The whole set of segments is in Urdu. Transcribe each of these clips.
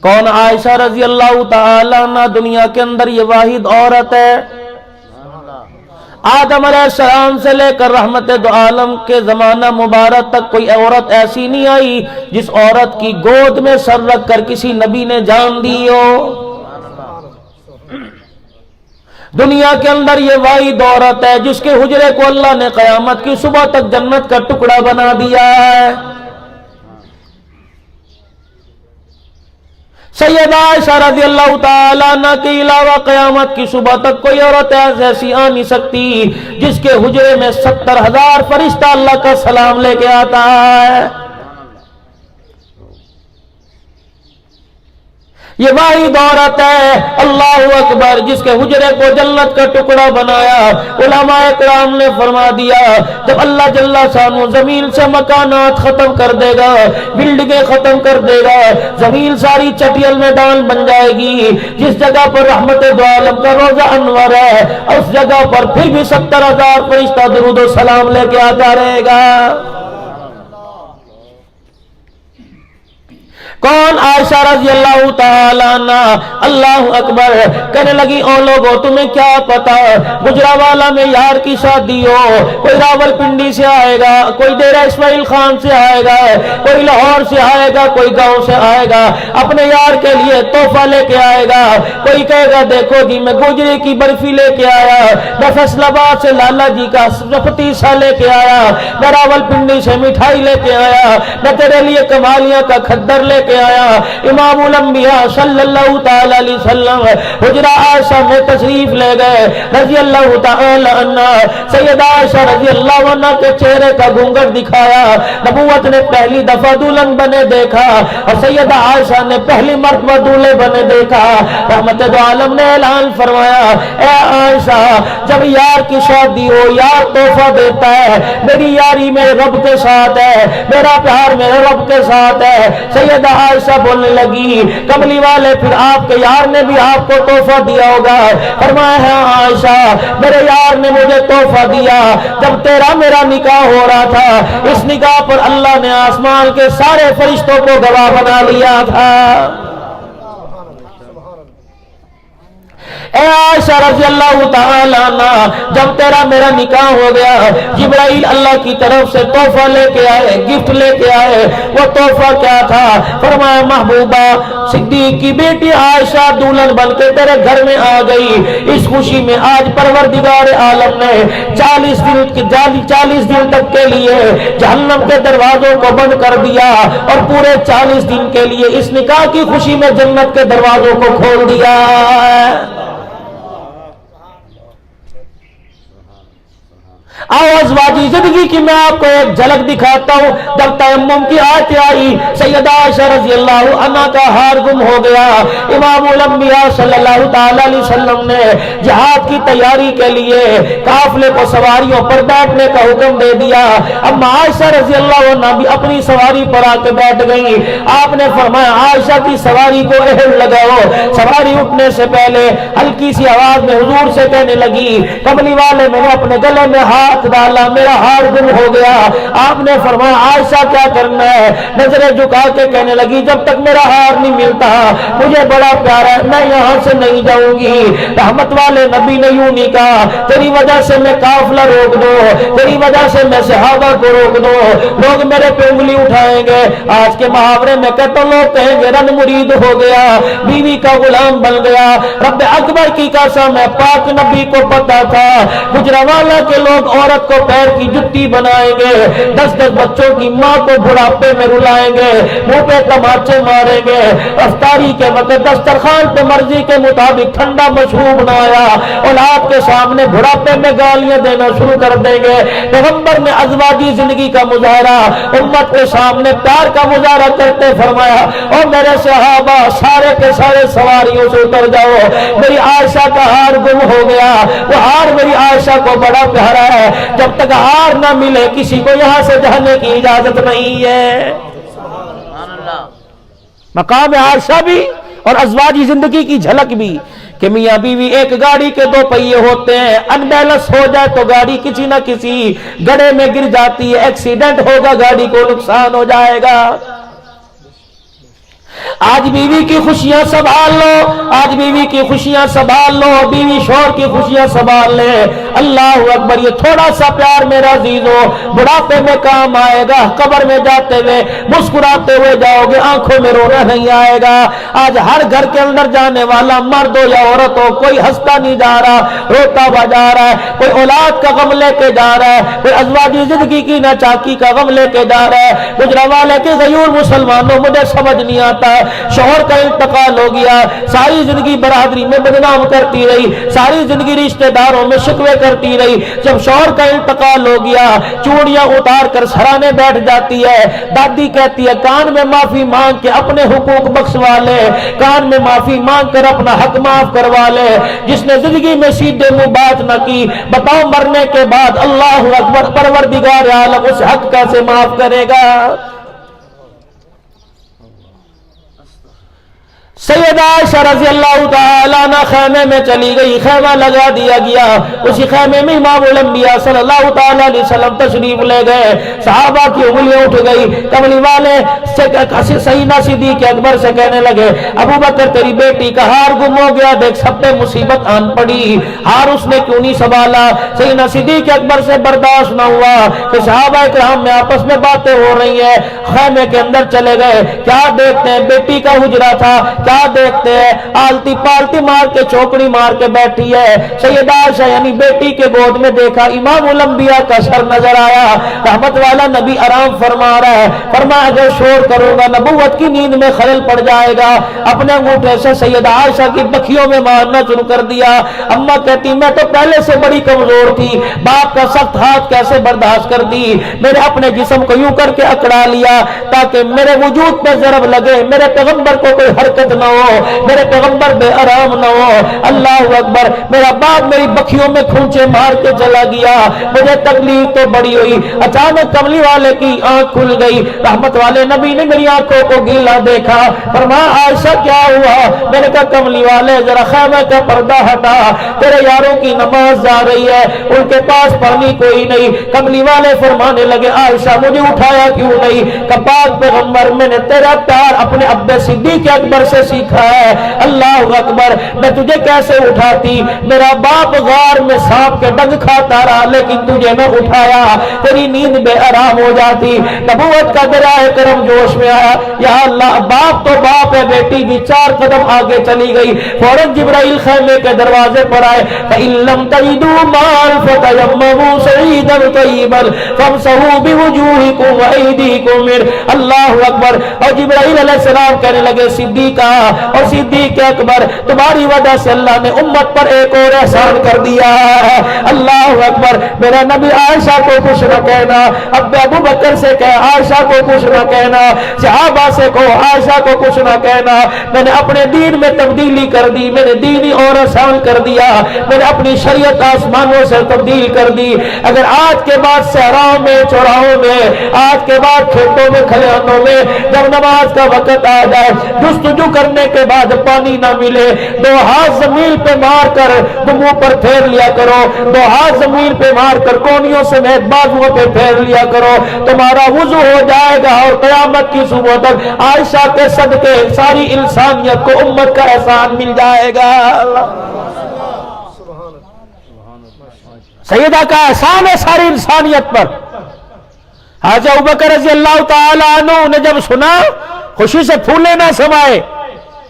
کون؟ عائشہ رضی اللہ تعالی عنہ دنیا کے اندر یہ واحد عورت ہے، آدم علیہ السلام سے لے کر رحمت دو عالم کے زمانہ مبارک تک کوئی عورت ایسی نہیں آئی جس عورت کی گود میں سر رکھ کر کسی نبی نے جان دی ہو۔ دنیا کے اندر یہ واحد عورت ہے جس کے حجرے کو اللہ نے قیامت کی صبح تک جنت کا ٹکڑا بنا دیا ہے۔ سیدہ عائشہ رضی اللہ تعالیٰ عنہ کے علاوہ قیامت کی صبح تک کوئی عورت ایسی آ نہیں سکتی جس کے حجرے میں 70,000 فرشتہ اللہ کا سلام لے کے آتا ہے۔ یہ واحد عورت ہے، اللہ اکبر، جس کے حجرے کو جنت کا ٹکڑا بنایا۔ علماء کرام نے فرما دیا جب اللہ جل شانہ زمین سے مکانات ختم کر دے گا، بلڈنگیں ختم کر دے گا، زمین ساری چٹیل میدان بن جائے گی، جس جگہ پر رحمت دو عالم کا روزہ انور ہے اس جگہ پر پھر بھی 70,000 فرشتہ درود و سلام لے کے آتا رہے گا۔ کون؟ عائشہ رضی اللہ تعالیٰ عنہ، اللہ اکبر، کہنے لگی او لوگوں تمہیں کیا پتا، گجرانوالہ میں یار کی شادی ہو، کوئی راول پنڈی سے آئے گا، کوئی ڈیرہ اسماعیل خان سے آئے گا، کوئی لاہور سے آئے گا، کوئی گاؤں سے آئے گا، اپنے یار کے لیے تحفہ لے کے آئے گا، کوئی کہے گا دیکھو جی میں گوجری کی برفی لے کے آیا، میں فیصل آباد سے لالا جی کا پتیسا لے کے آیا، میں راول پنڈی سے مٹھائی لے کے آیا، میں تیرے لیے کمالیاں کا کھدر لے کے آیا۔ امام الانبیاء صلی اللہ تعالی علیہ وسلم حجرہ عائشہ میں تشریف لے گئے رضی اللہ تعالی عنہ۔ سیدہ عائشہ رضی اللہ عنہ کے چہرے کا گھونگھٹ دکھایا، نبوت نے پہلی دفعہ دلہن بنے دیکھا اور سیدہ عائشہ نے پہلی مرتبہ دولہے بنے دیکھا۔ رحمت دو عالم نے اعلان فرمایا اے عائشہ جب یار کی شادی ہو یار تحفہ دیتا ہے، میری یاری میرے رب کے ساتھ ہے، میرا پیار میرے رب کے ساتھ ہے۔ سیدہ عائشہ بولنے لگی کملی والے پھر آپ کے یار نے بھی آپ کو تحفہ دیا ہوگا؟ فرمایا ہے عائشہ میرے یار نے مجھے تحفہ دیا جب تیرا میرا نکاح ہو رہا تھا، اس نکاح پر اللہ نے آسمان کے سارے فرشتوں کو گواہ بنا لیا تھا۔ اے عائشہ رضی اللہ تعالیٰ عنہ جب تیرا میرا نکاح ہو گیا، جبرائیل اللہ کی طرف سے تحفہ لے کے آئے، گفٹ لے کے آئے۔ وہ تحفہ کیا تھا؟ فرمایا محبوبہ صدیق کی بیٹی عائشہ دلہن بن کے تیرے گھر میں آ گئی، اس خوشی میں آج پروردگار عالم نے 40 دن تک کے لیے جہنم کے دروازوں کو بند کر دیا اور پورے 40 دن کے لیے اس نکاح کی خوشی میں جنت کے دروازوں کو کھول دیا۔ آؤ ازواجی زندگی کی میں آپ کو ایک جھلک دکھاتا ہوں۔ جب تیمم کی آیت آئی سیدہ عائشہ رضی اللہ عنہ کا ہار گم ہو گیا۔ امام الانبیاء صلی اللہ تعالی علیہ وسلم نے جہاد کی تیاری کے لیے قافلے کو سواریوں پر بیٹھنے کا حکم دے دیا۔ اب عائشہ رضی اللہ عنہ بھی اپنی سواری پر آ کے بیٹھ گئی۔ آپ نے فرمایا عائشہ کی سواری کو اہل لگاؤ۔ سواری اٹھنے سے پہلے ہلکی سی آواز میں حضور سے کہنے لگی کملی والے میں نے اپنے گلے میں ہاتھ ڈالا، میرا ہار گم ہو گیا۔ آپ نے فرمایا عائشہ کیا کرنا ہے؟ نظریں جھکا کے کہنے لگی جب تک میرا ہار نہیں ملتا مجھے بڑا پیارا ہے، میں یہاں سے نہیں جاؤں گی۔ رحمت والے نبی نے یوں نہیں کہا تیری وجہ سے میں قافلہ روک دو، تیری وجہ سے میں صحابہ کو روک دو، لوگ میرے پہ انگلی اٹھائیں گے۔ آج کے محاورے میں کہتا ہوں لوگ کہیں گے رن مرید ہو گیا، بیوی کا غلام بن گیا۔ رب اکبر کی قسم ہے پاک نبی کو پتا تھا گجرانوالہ کے لوگ عورت کو پیر کی جتی بنائیں گے، 10 بچوں کی ماں کو بڑھاپے میں رلائیں گے، منہ پہ تماچے ماریں گے۔ افطاری کے وقت دسترخوان پہ مرضی کے مطابق ٹھنڈا مشروب نہ آیا، اولاد کے سامنے بڑھاپے میں گالیاں دینا شروع کر دیں گے۔ پیغمبر نے ازواجی زندگی کا مظاہرہ امت کے سامنے پیار کا مظاہرہ کرتے فرمایا اور میرے صحابہ سارے کے سارے سواریوں سے اتر جاؤ، میری عائشہ کا ہار گم ہو گیا۔ وہ ہار میری عائشہ کو بڑا پیارا ہے، جب تک ہار نہ ملے کسی کو یہاں سے جانے کی اجازت نہیں ہے۔ مقام عائشہ بھی اور ازواجی زندگی کی جھلک بھی کہ میاں بیوی ایک گاڑی کے 2 پہیے ہوتے ہیں، انبیلنس ہو جائے تو گاڑی کسی نہ کسی گڑھے میں گر جاتی ہے، ایکسیڈنٹ ہوگا گاڑی کو نقصان ہو جائے گا۔ آج بیوی کی خوشیاں سنبھال لو، آج بیوی کی خوشیاں سنبھال لو، بیوی شوہر کی خوشیاں سنبھال لے۔ اللہ اکبر، یہ تھوڑا سا پیار میرا عزیزو بڑھاپے میں کام آئے گا، قبر میں جاتے ہوئے مسکراتے ہوئے جاؤ گے، آنکھوں میں رونا نہیں آئے گا۔ آج ہر گھر کے اندر جانے والا مرد ہو یا عورت ہو، کوئی ہنستا نہیں جا رہا، روتا ہوا جا رہا ہے، کوئی اولاد کا غم لے کے جا رہا ہے، کوئی ازواجی زندگی کی ناچاکی کا غم لے کے جا رہا ہے۔ گجرانوالے کے غیور مسلمانوں، مجھے سمجھ نہیں آتا، شوہر کا انتقال ہو گیا، ساری زندگی برادری میں بدنام کرتی رہی، ساری زندگی رشتہ داروں میں شکوے کرتی رہی، جب شوہر کا انتقال ہو گیا چوڑیاں اتار کر سرانے بیٹھ جاتی ہے۔ دادی کہتی ہے کان میں معافی مانگ کے اپنے حقوق بخشوا لے، کان میں معافی مانگ کر اپنا حق معاف کروا لے۔ جس نے زندگی میں سیدھے منہ بات نہ کی، بتاؤ مرنے کے بعد اللہ اکبر پروردگار عالم اس حق کیسے معاف کرے گا؟ سیدہ عائشہ رضی اللہ تعالیٰ عنہ خیمے میں چلی گئی، خیمہ لگا دیا گیا، اسی خیمے میں امام الانبیاء صلی اللہ تعالیٰ علیہ وسلم تشریف لے گئے۔ صحابہ کی انگلیاں اٹھ گئی، کملی والے سیدنا صدیق اکبر سے کہنے لگے ابو بکر تیری بیٹی کا ہار گم ہو گیا، دیکھ سب پہ مصیبت آن پڑی، ہار اس نے کیوں نہیں سنبھالا؟ سیدنا صدیق اکبر سے برداشت نہ ہوا کہ صحابہ اکرام میں آپس میں باتیں ہو رہی ہیں، خیمے کے اندر چلے گئے۔ کیا دیکھتے ہیں؟ بیٹی کا حجرہ تھا، کیا دیکھتے ہیں؟ آلتی پالتی مار کے چوکڑی مار کے بیٹھی ہے سیدہ عائشہ، یعنی بیٹی کے گود میں دیکھا امام الانبیاء کا سر نظر آیا، رحمت والا نبی آرام فرما رہا ہے، فرمایا اگر شور کروں گا نبوت کی نیند میں خلل پڑ جائے گا۔ اپنے انگوٹھے سے سیدہ عائشہ کی بکھیوں میں مارنا شروع کر دیا۔ اماں کہتی میں تو پہلے سے بڑی کمزور تھی، باپ کا سخت ہاتھ کیسے برداشت کر دی؟ میرے اپنے جسم کو یوں کر کے اکڑا لیا تاکہ میرے وجود پہ ضرب لگے، میرے پیغمبر کو کوئی حرکت نہ ہو، میرے پیغمبر بے آرام نہ ہو۔ اللہ اکبر، میرا باپ میری بکھیوں میں کھونچے مار کے چلا گیا، مجھے تکلیف تو بڑی ہوئی۔ اچانک کملی والے کی آنکھ کھل گئی، رحمت والے نبی نے میری آنکھوں کو گیلا دیکھا، فرمایا عائشہ کیا ہوا؟ میں نے کہا کملی والے ذرا خیمے کا پردہ ہٹا، تیرے یاروں کی نماز جا رہی ہے، ان کے پاس پانی کوئی نہیں۔ کملی والے فرمانے لگے عائشہ مجھے اٹھایا کیوں نہیں؟ کہ پاک پیغمبر میں نے تیرا پیار اپنے ابے صدیق اکبر سے سیکھا ہے۔ اللہ اکبر، میں تجھے کیسے اٹھاتی؟ میرا باپ غار میں سانپ کے ڈنگ کھاتا رہا لیکن تجھے میں اٹھایا، تیری نیند بے آرام ہو جاتی۔ نبوت کا دریائے کرم جوش میں آیا، یا اللہ باپ تو باپ ہے، بیٹی بھی 4 قدم آگے چلی گئی۔ فوراً جبرائیل خیمے کے دروازے پر آئے، فَإِن لَّمْ تَجِدُوا مَاءً فَتَيَمَّمُوا صَعِيدًا طَيِّبًا فَامْسَحُوا بِوُجُوهِكُمْ وَأَيْدِيكُمْ مِنْهُ۔ اللہ اکبر، اور جبرائیل علیہ السلام کہنے لگے صدیقہ اور صدیق اکبر تمہاری وجہ سے اللہ نے امت پر ایک اور احسان کر دیا ہے۔ اللہ اکبر، میرا نبی عائشہ کو کچھ نہ کہنا، اب ابو بکر سے کہے عائشہ کو کچھ نہ کہنا، صحابہ سے کہو عائشہ کو کچھ نہ کہنا۔ میں نے اپنے دین میں تبدیلی کر دی، میں نے دینی اور آسان کر دیا، میں نے اپنی شریعت آسمانوں سے تبدیل کر دی۔ اگر آج کے بعد صحراؤں میں چوراہوں میں، آج کے بعد کھیتوں میں کھلیانوں میں جب نماز کا وقت آ جائے، جستجو کرنے کے بعد پانی نہ ملے، 2 ہاتھ زمین پہ مار کر منہ پر پھیر لیا کرو، 2 ہاتھ زمین پہ مار کر کونیوں سمیت بازوؤں پہ پھیر لیا کرو، تمہارا وضو ہو جائے گا اور قیامت کی صبح تک عائشہ کے صدقے ساری انسانیت کو امت کا احسان مل جائے گا۔ سیدہ کا احسان ہے ساری انسانیت پر۔ حضرت ابوبکر رضی اللہ تعالی عنہ نے جب سنا خوشی سے پھولے نہ سمائے،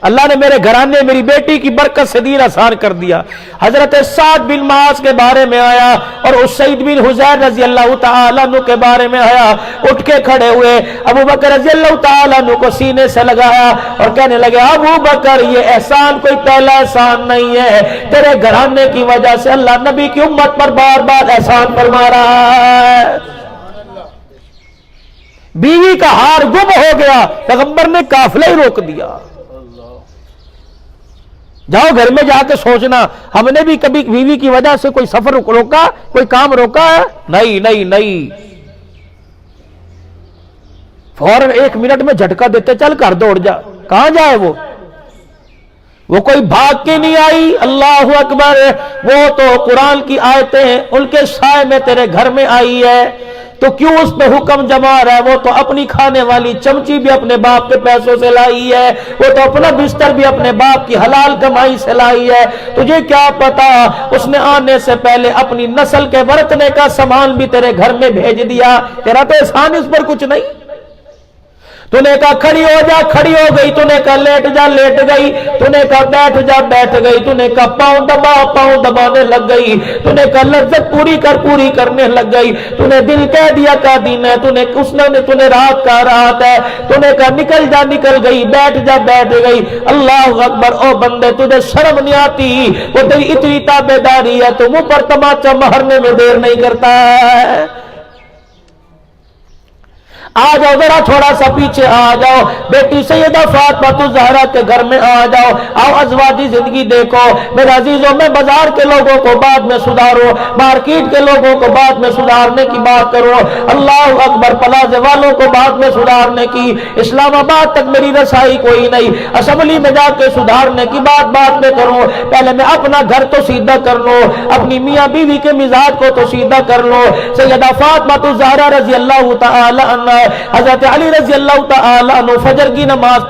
اللہ نے میرے گھرانے میری بیٹی کی برکت سے دین آسان کر دیا۔ حضرت سعد بن معاذ کے بارے میں آیا اور اس سعید بن حضیر رضی اللہ تعالیٰ عنہ کے بارے میں آیا، اٹھ کے کھڑے ہوئے، ابو بکر رضی اللہ تعالیٰ عنہ کو سینے سے لگایا اور کہنے لگے ابو بکر یہ احسان کوئی پہلا احسان نہیں ہے، تیرے گھرانے کی وجہ سے اللہ نبی کی امت پر بار بار احسان فرما رہا ہے۔ بیوی کا ہار گم ہو گیا، پیغمبر نے قافلہ ہی روک دیا۔ جاؤ گھر میں جا کے سوچنا ہم نے بھی کبھی بیوی کی وجہ سے کوئی سفر روکا، کوئی کام روکا ہے؟ نہیں نہیں نہیں، فوراً 1 منٹ میں جھٹکا دیتے چل کر دوڑ جا۔ کہاں جائے وہ کوئی بھاگ کے نہیں آئی۔ اللہ اکبر، وہ تو قرآن کی آیتیں ان کے سائے میں تیرے گھر میں آئی ہے۔ تو کیوں اس پہ حکم جما رہا ہے؟ وہ تو اپنی کھانے والی چمچی بھی اپنے باپ کے پیسوں سے لائی ہے، وہ تو اپنا بستر بھی اپنے باپ کی حلال کمائی سے لائی ہے۔ تجھے کیا پتا اس نے آنے سے پہلے اپنی نسل کے برتنے کا سامان بھی تیرے گھر میں بھیج دیا، تیرا تو احسان اس پر کچھ نہیں۔ تو نے کہا کھڑی ہو جا، کھڑی ہو گئی، تو نے کہا لیٹ جا، لیٹ گئی، تو نے کہا بیٹھ جا، بیٹھ گئی، تو نے کہا پاؤں دبا، پاؤں دبانے لگ گئی، تو نے کہا لذت پوری کر، پوری کرنے لگ گئی، تو نے دل کہہ دیا کا دن ہے، تو نے رات کا رات ہے، تو نے کہا نکل جا، نکل گئی، بیٹھ جا، بیٹھ گئی۔ اللہ اکبر۔ او بندے تجھے شرم نہیں آتی؟ وہ تیری اتنی تابع داری ہے تو منہ پر تماچا مارنے میں دیر نہیں کرتا ہے۔ آ جاؤ ذرا تھوڑا سا پیچھے آ جاؤ، بیٹی سیدہ فاطمہ الزہرا کے گھر میں آ جاؤ، آؤ ازواجی زندگی دیکھو۔ میرے عزیزوں، میں بازار کے لوگوں کو بعد میں سدھارو، مارکیٹ کے لوگوں کو بعد میں سدھارنے کی بات کرو، اللہ اکبر، پلازے والوں کو بعد میں سدھارنے کی، اسلام آباد تک میری رسائی کوئی نہیں، اسمبلی میں جا کے سدھارنے کی بات میں کروں، پہلے میں اپنا گھر تو سیدھا کر لو، اپنی میاں بیوی کے مزاج کو تو سیدھا کر لو۔ سیدہ فاطمہ الزہرا رضی اللہ تعالی عنہ، حضرت علی رضی اللہ تعالی عنہ فجر کی نماز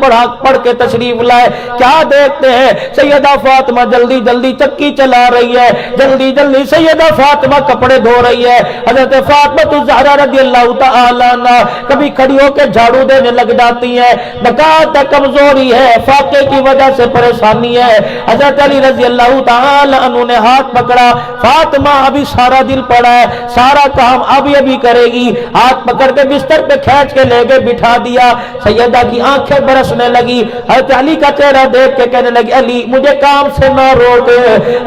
پڑھ کے تشریف لائے، کیا دیکھتے ہیں؟ سیدہ فاطمہ جلدی جلدی چکی چلا رہی ہے، جلدی جلدی سیدہ فاطمہ کپڑے دھو رہی ہے۔ حضرت فاطمہ الزہرا رضی اللہ تعالی عنہ کبھی کھڑی ہو کے جھاڑو دینے لگ جاتی ہیں، بقاعدہ کمزوری ہے، فاقے کی وجہ سے پریشانی ہے۔ حضرت علی رضی اللہ تعالی عنہ نے ہاتھ پکڑا، فاطمہ ابھی سارا دل پڑا ہے، سارا کام ابھی کرے گی، ہاتھ پکڑ کے بستر پہ کھینچ کے لے گئے، بٹھا دیا۔ سیدہ کی آنکھیں برسنے لگی، حضرت علی کا چہرہ دیکھ کے کہنے لگی علی مجھے کام سے نہ روک،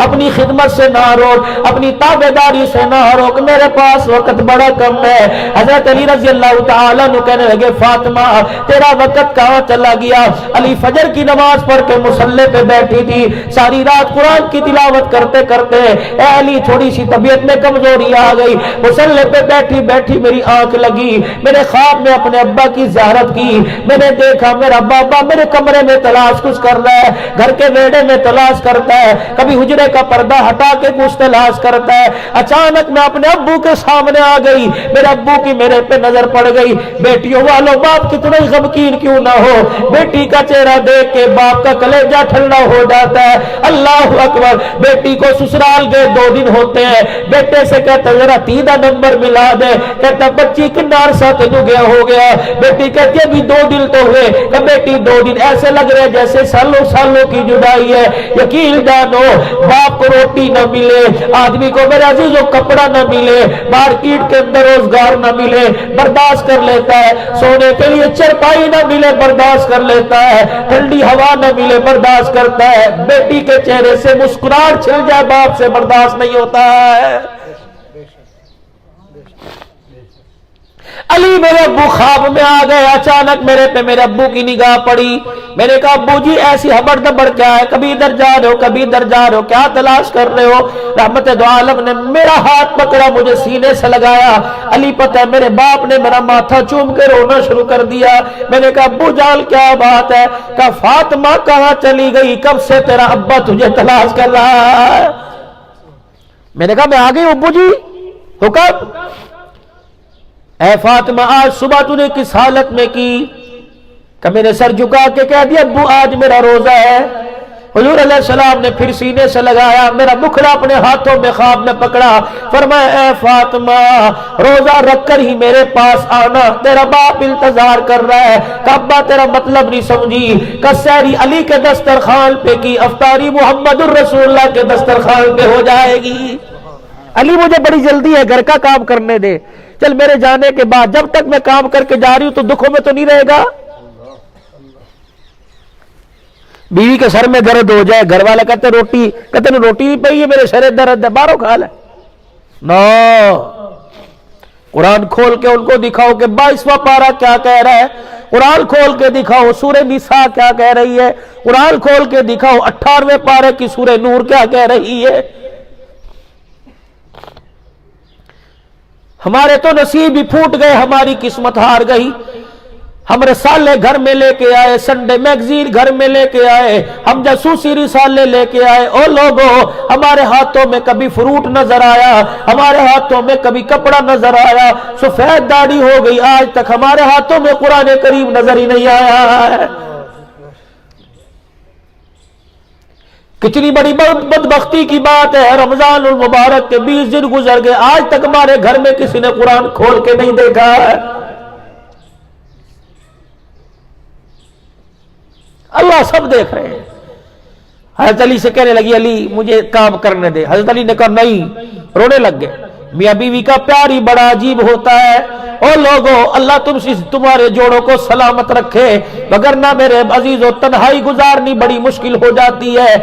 اپنی خدمت سے نہ روک، اپنی تابعداری سے نہ روک، میرے پاس وقت بڑا کم ہے۔ حضرت علی رضی اللہ تعالیٰ عنہ کہنے لگے فاطمہ تیرا وقت کہاں چلا گیا؟ علی فجر کی نماز پڑھ کے مصلی پہ بیٹھی تھی، ساری رات قرآن کی تلاوت کرتے کرتے اے علی تھوڑی سی طبیعت میں کمزوری آ گئی، مصلی پہ بیٹھی بیٹھی میری آنکھ لگی، میرے خواب میں اپنے ابا کی زیارت کی، میں نے دیکھا میرا بابا میرے کمرے میں تلاش کچھ کر رہا ہے، گھر کے ویڑے میں تلاش کرتا ہے، کبھی حجرے کا پردہ ہٹا کے کچھ تلاش کرتا ہے۔ اچانک میں اپنے ابو کے سامنے آ گئی، میرے ابو کی میرے پہ نظر پڑ گئی۔ بیٹیوں والوں باپ کتنا ہی غمگین کیوں نہ ہو، بیٹی کا چہرہ دیکھ کے باپ کا کلیجہ ٹھنڈا ہو جاتا ہے۔ اللہ اکبر۔ بیٹی کو سسرال گئے 2 دن ہوتے ہیں، بیٹے سے کہتا ذرا 3 نمبر ملا دے، کہتا بچی کنار سا تجھے گیا ہو گیا، بیٹی کہتی ہے بھی 2 دن تو ہوئے، کہ بیٹی 2 دن ایسے لگ رہے جیسے سالوں سالوں کی جدائی ہے۔ یقین جانو باپ کو روٹی نہ ملے، آدمی کو میرے عزیزوں کپڑا نہ ملے، مارکیٹ کے اندر روزگار نہ ملے، برداشت کر لیتا ہے، سونے کے لیے چرپائی نہ ملے برداشت کر لیتا ہے، ٹھنڈی ہوا نہ ملے برداشت کرتا ہے، بیٹی کے چہرے سے مسکراہٹ چھل جائے باپ سے برداشت نہیں ہوتا ہے۔ علی میرے ابو خواب میں آ گئے، اچانک میرے پہ میرے ابو کی نگاہ پڑی، میں نے کہا ابو جی ایسی ہبڑ دبڑ کیا ہے، کبھی ادھر جا رہے ہو کبھی ادھر جا رہے ہو، کیا تلاش کر رہے ہو؟ رحمت دو عالم نے میرا ہاتھ پکڑا، مجھے سینے سے لگایا۔ علی پتہ ہے میرے باپ نے میرا ماتھا چوم کے رونا شروع کر دیا۔ میں نے کہا ابو جان کیا بات ہے؟ کہا فاطمہ کہاں چلی گئی، کب سے تیرا ابا تجھے تلاش کر رہا ہے؟ میں نے کہا میں آ گئی ابو جی، حکم۔ اے فاطمہ آج صبح تو نے کس حالت میں کی؟ کہ میں نے سر جھکا کے کہہ دیا ابو آج میرا روزہ ہے۔ حضور علیہ السلام نے پھر سینے سے لگایا، میرا مکھڑا اپنے ہاتھوں میں خواب میں پکڑا، فرمایا اے فاطمہ روزہ رکھ کر ہی میرے پاس آنا، تیرا باپ انتظار کر رہا ہے۔ کہ ابا تیرا مطلب نہیں سمجھی، کہ سحری علی کے دسترخوان پہ کی، افطاری محمد الرسول اللہ کے دسترخوان پہ ہو جائے گی۔ علی مجھے بڑی جلدی ہے، گھر کا کام کرنے دے، چل میرے جانے کے بعد جب تک میں کام کر کے جا رہی ہوں تو دکھوں میں تو نہیں رہے گا۔ بیوی کے سر میں درد ہو جائے، گھر والا کہتے روٹی نہیں پئی ہے، میرے سر درد ہے، باہروں کھا لے۔ نو قرآن کھول کے ان کو دکھاؤ کہ 22واں پارہ کیا کہہ رہا ہے، قرآن کھول کے دکھاؤ سورہ نساء کیا کہہ رہی ہے، قرآن کھول کے دکھاؤ 18ویں پارے کی سورہ نور کیا کہہ رہی ہے۔ ہمارے تو نصیب ہی پھوٹ گئے، ہماری قسمت ہار گئی۔ ہم رسالے گھر میں لے کے آئے، سنڈے میگزین گھر میں لے کے آئے، ہم جاسوسی رسالے لے کے آئے۔ او لوگوں، ہمارے ہاتھوں میں کبھی فروٹ نظر آیا، ہمارے ہاتھوں میں کبھی کپڑا نظر آیا، سفید داڑھی ہو گئی، آج تک ہمارے ہاتھوں میں قرآن کریم نظر ہی نہیں آیا ہے۔ کتنی بڑی بدبختی کی بات ہے، رمضان المبارک کے 20 دن گزر گئے، آج تک ہمارے گھر میں کسی نے قرآن کھول کے نہیں دیکھا ہے۔ اللہ سب دیکھ رہے ہیں۔ حضرت علی سے کہنے لگی علی مجھے کام کرنے دے، حضرت علی نے کہا نہیں، رونے لگ گئے۔ میاں بیوی کا پیار ہی بڑا عجیب ہوتا ہے۔ او لوگو، اللہ تمہارے جوڑوں کو سلامت رکھے، مگر نہ میرے عزیزو تنہائی گزارنی بڑی مشکل ہو جاتی ہے،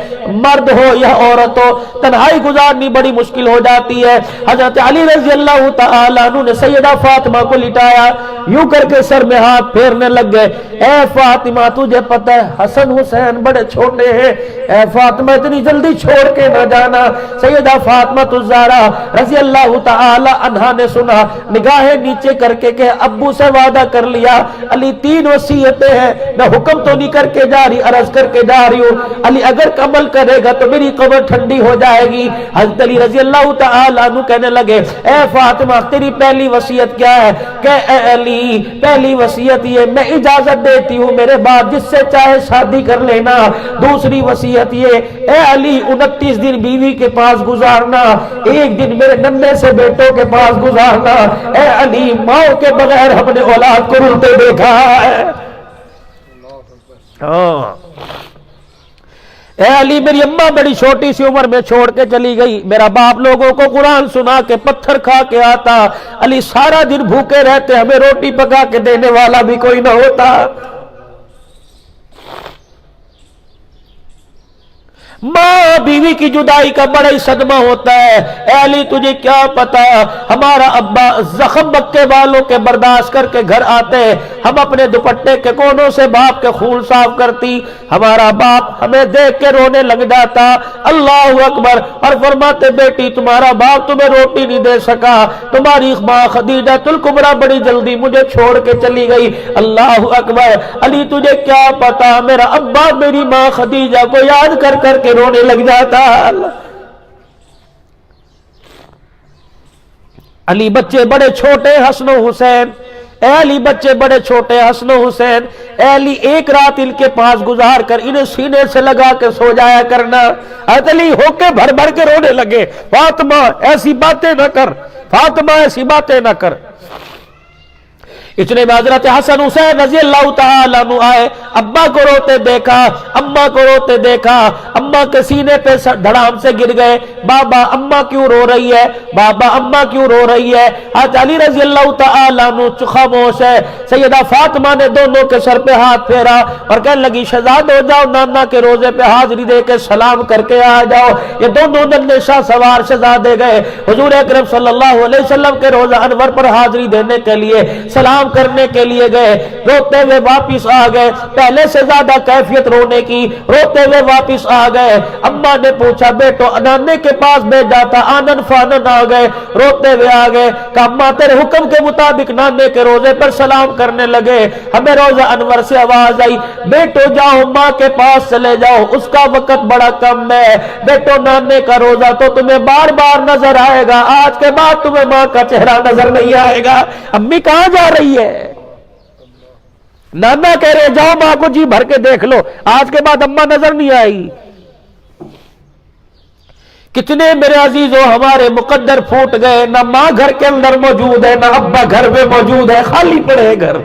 مرد ہو یا عورت ہو، تنہائی گزارنی بڑی مشکل ہو جاتی ہے۔ حضرت علی رضی اللہ تعالیٰ عنہ نے سیدہ فاطمہ کو لٹایا، یوں کر کے سر میں ہاتھ پھیرنے لگ گئے۔ اے فاطمہ تجھے پتہ ہے حسن حسین بڑے چھوٹے ہیں، اے فاطمہ اتنی جلدی چھوڑ کے نہ جانا۔ سیدہ فاطمہ الزہرا رضی اللہ تعالی عنہا نے سنا، نگاہیں نیچے کر کے کہ ابو سے وعدہ کر لیا، علی 3 وصیتیں ہیں، میں حکم تو نہیں کر کے جا رہی، عرض کر کے جا رہی ہوں، علی اگر عمل کرے گا تو میری قبر ٹھنڈی ہو جائے گی۔ حضرت علی رضی اللہ تعالی عنہ کہنے لگے، اے فاطمہ تیری پہلی وصیت کیا ہے؟ کہ اے علی پہلی وصیت یہ میں اجازت دیتی ہوں میرے بعد جس سے چاہے شادی کر لینا۔ دوسری وصیت یہ اے علی 29 دن بیوی کے پاس گزارنا، 1 دن میرے ننھے سے بیٹوں کے پاس گزارنا۔ اے علی ماں کے بغیر ہم نے اولاد کو رلتے دیکھا ہے۔ اے علی میری اماں بڑی چھوٹی سی عمر میں چھوڑ کے چلی گئی، میرا باپ لوگوں کو قرآن سنا کے پتھر کھا کے آتا، علی سارا دن بھوکے رہتے، ہمیں روٹی پکا کے دینے والا بھی کوئی نہ ہوتا۔ ماں بیوی کی جدائی کا بڑا ہی صدمہ ہوتا ہے۔ اے علی تجھے کیا پتا، ہمارا ابا زخم مکے والوں کے برداشت کر کے گھر آتے، ہم اپنے دوپٹے کے کونوں سے باپ کے خون صاف کرتی، ہمارا باپ ہمیں دیکھ کے رونے لگ جاتا، اللہ اکبر، اور فرماتے بیٹی تمہارا باپ تمہیں روٹی نہیں دے سکا، تمہاری ماں خدیجہ الکبریٰ بڑی جلدی مجھے چھوڑ کے چلی گئی، اللہ اکبر۔ علی تجھے کیا پتا میرا ابا میری ماں خدیجہ کو یاد کر کر کے رونے لگ جاتا۔ علی بچے بڑے چھوٹے حسن و حسین، اے علی بچے بڑے چھوٹے حسن و حسین، اے علی ایک رات ان کے پاس گزار کر انہیں سینے سے لگا کے سو جایا کرنا۔ حضرت علی ہو کے بھر بھر کے رونے لگے، فاطمہ ایسی باتیں نہ کر، فاطمہ ایسی باتیں نہ کر۔ اتنے میں حضرت حسن حسین رضی اللہ تعالیٰ عنہ آئے، ابا کو روتے دیکھا، اماں کو روتے دیکھا، اماں کے سینے پہ دھڑام سے گر گئے، بابا اماں کیوں رو رہی ہے، بابا اماں کیوں رو رہی ہے؟ حضرت علی رضی اللہ تعالیٰ عنہ خاموش ہے۔ سیدہ فاطمہ نے دونوں کے سر پہ ہاتھ پھیرا اور کہنے لگی شہزاد ہو جاؤ، نانا کے روزے پہ حاضری دے کے سلام کر کے آ جاؤ۔ یہ دونوں ننھے شاہ سوار شہزادے گئے حضور اکرم صلی اللہ علیہ وسلم کے روزہ انور پر حاضری دینے کے لیے، سلام کرنے کے لیے گئے، روتے ہوئے واپس آ گئے، پہلے سے زیادہ کیفیت رونے کی، روتے ہوئے واپس آ گئے۔ اماں نے پوچھا بیٹو نانے کے پاس بھیجا تھا، آنن فانن آ گئے، روتے ہوئے آ گئے، کہ اماں تیرے حکم کے مطابق نانے کے روزے پر سلام کرنے لگے، ہمیں روزہ انور سے آواز آئی بیٹو جاؤ ماں کے پاس چلے جاؤ، اس کا وقت بڑا کم ہے، بیٹو نانے کا روزہ تو تمہیں بار بار نظر آئے گا، آج کے بعد تمہیں ماں کا چہرہ نظر نہیں آئے گا۔ امی کہاں جا رہی ہے؟ نانا کہہ رہے جاؤ ماں کو جی بھر کے دیکھ لو، آج کے بعد اماں نظر نہیں آئی۔ کتنے میرے عزیزوں ہمارے مقدر پھوٹ گئے، نہ ماں گھر کے اندر موجود ہے، نہ ابا گھر میں موجود ہے، خالی پڑے گھر۔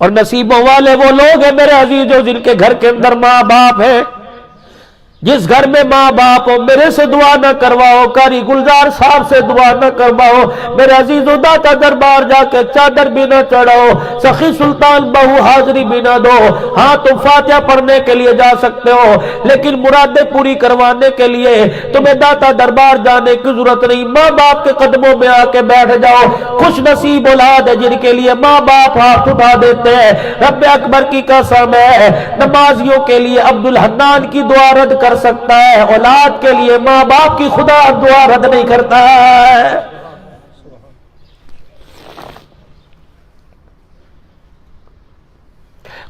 اور نصیبوں والے وہ لوگ ہیں میرے عزیزوں جن کے گھر کے اندر ماں باپ ہے۔ جس گھر میں ماں باپ ہو میرے سے دعا نہ کرواؤ، قاری گلزار صاحب سے دعا نہ کرواؤ، میرے عزیزو داتا دربار جا کے چادر بھی نہ چڑھاؤ، سخی سلطان بہو حاضری بھی نہ دو۔ ہاں تم فاتحہ پڑھنے کے لیے جا سکتے ہو، لیکن مرادیں پوری کروانے کے لیے تمہیں داتا دربار جانے کی ضرورت نہیں، ماں باپ کے قدموں میں آ کے بیٹھ جاؤ۔ خوش نصیب اولاد ہے جن کے لیے ماں باپ ہاتھ اٹھا دیتے ہیں۔ رب اکبر کی قسم ہے نمازیوں کے لیے عبدالحنان کی دعا رد کر سکتا ہے، اولاد کے لیے ماں باپ کی خدا دعا رد نہیں کرتا ہے۔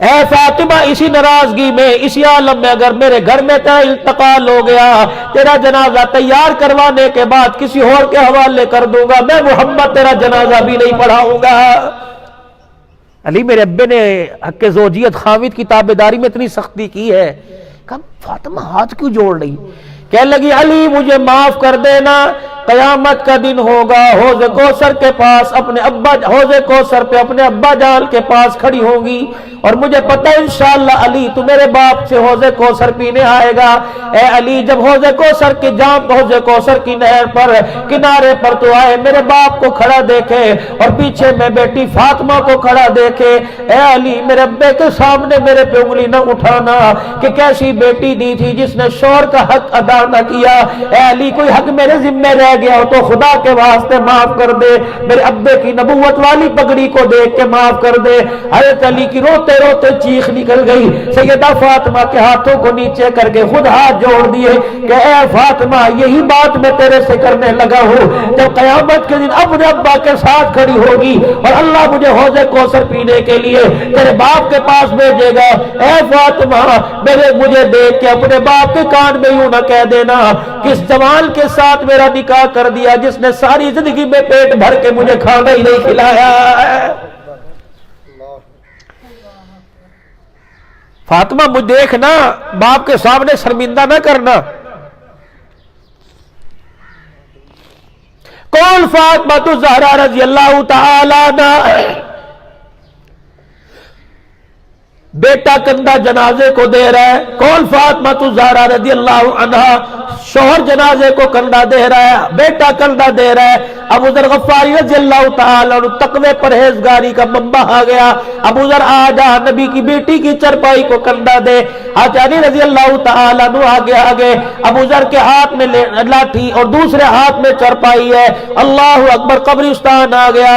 اے فاطمہ اسی ناراضگی میں، اسی عالم میں اگر میرے گھر میں تیرا انتقال ہو گیا، تیرا جنازہ تیار کروانے کے بعد کسی اور کے حوالے کر دوں گا، میں محمد تیرا جنازہ بھی نہیں پڑھاؤں گا۔ علی میرے ابے نے حق زوجیت خاوند کی تابعداری میں اتنی سختی کی ہے، کہا فاطمہ ہاتھ کیوں جوڑ رہی؟ کہنے لگی علی مجھے معاف کر دینا، قیامت کا دن ہوگا، حوض کوثر کے پاس اپنے ابا، حوض کوثر پہ اپنے ابا جان کے پاس کھڑی ہوگی، اور مجھے پتہ ہے انشاءاللہ علی تو میرے باپ سے حوض کوثر پینے آئے گا۔ اے علی جب حوض کوثر کی جام، حوض کوثر کی نہر پر کنارے پر تو آئے، میرے باپ کو کھڑا دیکھے اور پیچھے میں بیٹی فاطمہ کو کھڑا دیکھے، اے علی میرے ابے کے سامنے میرے پہ انگلی نہ اٹھانا کہ کیسی بیٹی دی تھی جس نے شوہر کا حق ادا نہ کیا۔ اے علی کوئی حق میرے ذمہ رہ گیا ہو تو خدا کے واسطے معاف کر دے، میرے ابے کی نبوت والی پگڑی کو دیکھ کے معاف کر دے۔ حضرت علی کی روتے روتے چیخ نکل گئی، سیدہ فاطمہ کے ہاتھوں کو نیچے کر کے خود ہاتھ جوڑ دیے کہ اے فاطمہ یہی بات میں تیرے سے کرنے لگا ہوں، جب قیامت کے دن اپنے ابا کے ساتھ کھڑی ہوگی اور اللہ مجھے حوض کوثر پینے کے لیے تیرے باپ کے پاس بھیجے گا، اے فاطمہ مجھے دیکھ کے اپنے باپ کے کان میں یوں نہ کہہ دینا کس جوان کے ساتھ میرا نکاح کر دیا جس نے ساری زندگی میں پیٹ بھر کے مجھے کھانا ہی نہیں کھلایا۔ فاطمہ مجھے دیکھنا، باپ کے سامنے شرمندہ نہ کرنا۔ کون فاطمہ الزہرا رضی اللہ تعالی عنہ، بیٹا کندھا جنازے کو دے رہا ہے، کون فاطمہ الزہرا رضی اللہ عنہ شوہر جنازے کو کندھا دے رہا ہے، بیٹا کندھا دے رہا ہے۔ ابو ذر غفاری رضی اللہ تعالی عنہ تقوی پرہیزگاری کا منبع آ گیا، ابو ذر آ جا نبی کی بیٹی کی چرپائی کو کندھا دے۔ علی رضی اللہ تعالی عنہ آگے آگے، ابو ذر کے ہاتھ میں لاٹھی اور دوسرے ہاتھ میں چرپائی ہے، اللہ اکبر، قبرستان آ گیا،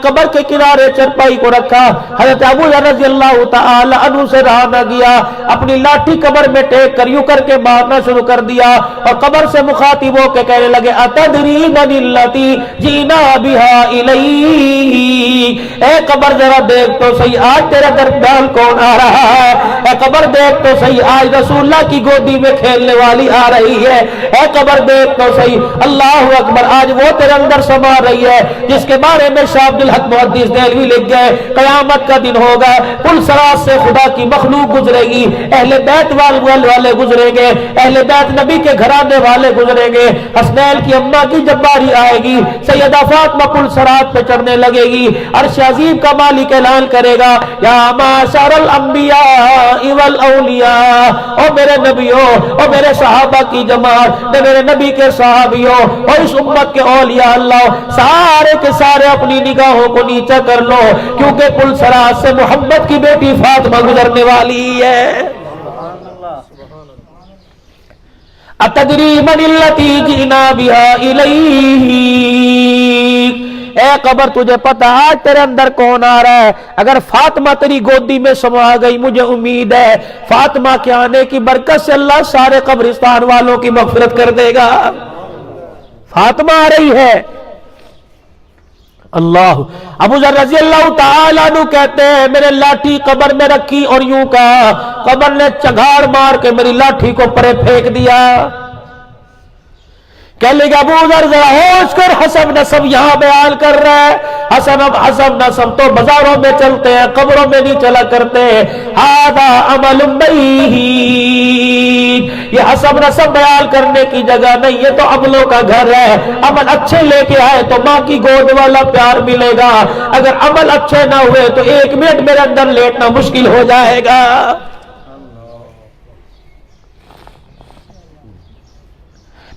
قبر کے کنارے چرپائی کو رکھا، حضرت ابو ذر رضی اللہ تعالی عنہ سے رہا نہ گیا، اپنی لاٹھی قبر میں ٹیک کر یوں کر کے مارنا شروع کر دیا اور قبر سے مخاطب ہو کے کہنے لگے اتدری من التی جینا بہا الیک، اے قبر ذرا دیکھ تو صحیح آج تیرے درمیان کون آ رہا ہے، اے قبر دیکھ تو صحیح آج رسول اللہ کی گودی میں کھیلنے والی آ رہی ہے، اے قبر دیکھ تو صحیح اللہ اکبر آج وہ تیرے اندر سما رہی ہے جس کے بارے میں شاہ عبد الحق محدث دہلوی لکھ گئے قیامت کا دن ہوگا، پل صراط سے خدا کی مخلوق گزرے گی، اہل بیت والے گزریں گے، اہل بیت نبی کے گھرانے والے گزریں گے، حسنین کی اماں کی جب باری آئے گی سیدہ فاطمہ پل صراط پہ چڑھنے لگے گی، عرش عظیم کا مالک اعلان کرے گا یا معاشر الانبیاء والاولیاء، او میرے نبیوں، او میرے صحابہ کی جماعت، میرے نبی کے صحابیوں اور اس امت کے اولیاء اللہ، سارے کے سارے اپنی نگاہوں کو نیچا کر لو کیونکہ پل صراط سے محمد کی بیٹی فاطمہ گزرنے والی ہے۔ اتدری من التی جینا بہا الیک، اے قبر تجھے پتا آج تیرے اندر کون آ رہا ہے، اگر فاطمہ تیری گودی میں سما گئی مجھے امید ہے فاطمہ کے آنے کی برکت سے اللہ سارے قبرستان والوں کی مغفرت کر دے گا۔ فاطمہ آ رہی ہے، اللہ۔ ابو ذر رضی اللہ تعالیٰ عنہ کہتے ہیں میرے لاٹھی قبر میں رکھی اور یوں کہا، قبر نے چگاڑ مار کے میری لاٹھی کو پرے پھینک دیا، کہنے لگا ابو ذر ذرا ہوش کر، حسب نسب یہاں بیان کر رہا ہے، حسب نسب تو بازاروں میں چلتے ہیں قبروں میں نہیں چلا کرتے، ھذا عمل بعید، یہ حسب نسب بیان کرنے کی جگہ نہیں، یہ تو عملوں کا گھر ہے، عمل اچھے لے کے آئے تو ماں کی گود والا پیار ملے گا، اگر عمل اچھے نہ ہوئے تو ایک منٹ میرے اندر لیٹنا مشکل ہو جائے گا۔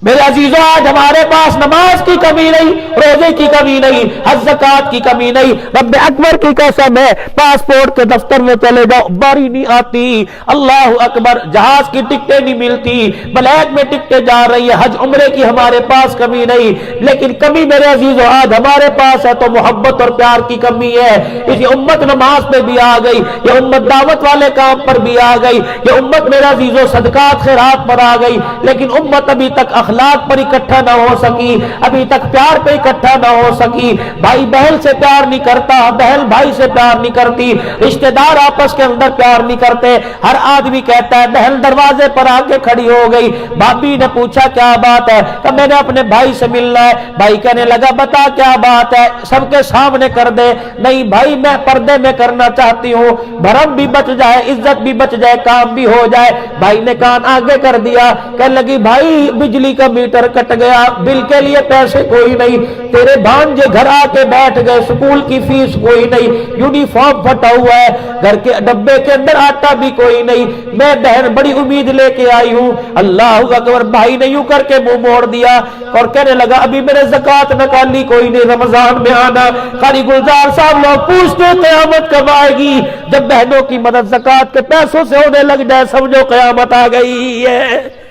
میرے عزیزوں آج ہمارے پاس نماز کی کمی نہیں، روزے کی کمی نہیں، حج زکات کی کمی نہیں، رب اکبر کی قسم ہے پاسپورٹ کے دفتر میں چلے جاؤ باری نہیں آتی، اللہ اکبر جہاز کی ٹکٹیں نہیں ملتی، بلیک میں ٹکٹیں جا رہی ہے، حج عمرے کی ہمارے پاس کمی نہیں، لیکن کمی میرے عزیزوں آج ہمارے پاس ہے تو محبت اور پیار کی کمی ہے۔ یہ امت نماز پہ بھی آ گئی، یہ امت دعوت والے کام پر بھی آ گئی، یہ امت میرے عزیزوں صدقات خیرات پر آ گئی، لیکن امت ابھی تک اخلاق پر اکٹھا نہ ہو سکی، ابھی تک پیار پہ اکٹھا نہ ہو سکی، بھائی بہن سے پیار نہیں کرتا، بہن بھائی سے پیار نہیں کرتی، رشتہ دار آپس کے اندر پیار نہیں کرتے، ہر آدمی کہتا ہے، بہن دروازے پر آ کے کھڑی ہو گئی، بھابی نے پوچھا کیا بات ہے، کہ میں نے اپنے بھائی سے ملنا ہے، بھائی کہنے لگا بتا کیا بات ہے، سب کے سامنے کر دے، نہیں بھائی میں پردے میں کرنا چاہتی ہوں، بھرم بھی بچ جائے، عزت بھی بچ جائے، کام بھی ہو جائے۔ بھائی نے کان آگے کر دیا، کہنے لگی بھائی بجلی کا میٹر کٹ گیا، بل کے لیے پیسے کوئی نہیں، تیرے بھانجے گھر آ کے بیٹھ گئے، سکول کی فیس کوئی نہیں، یونیفارم پھٹا ہوا ہے، گھر کے ڈبے کے اندر آٹا بھی کوئی نہیں، میں بہن بڑی امید لے کے آئی ہوں۔ اللہ اکبر، بھائی نے یوں کر کے منہ موڑ دیا اور کہنے لگا ابھی میرے زکات نکالی کوئی نہیں، رمضان میں آنا۔ قاری گلزار صاحب لوگ پوچھتے قیامت کب آئے گی؟ جب بہنوں کی مدد زکات کے پیسوں سے ہونے لگ جائے، سمجھو قیامت آ گئی ہے۔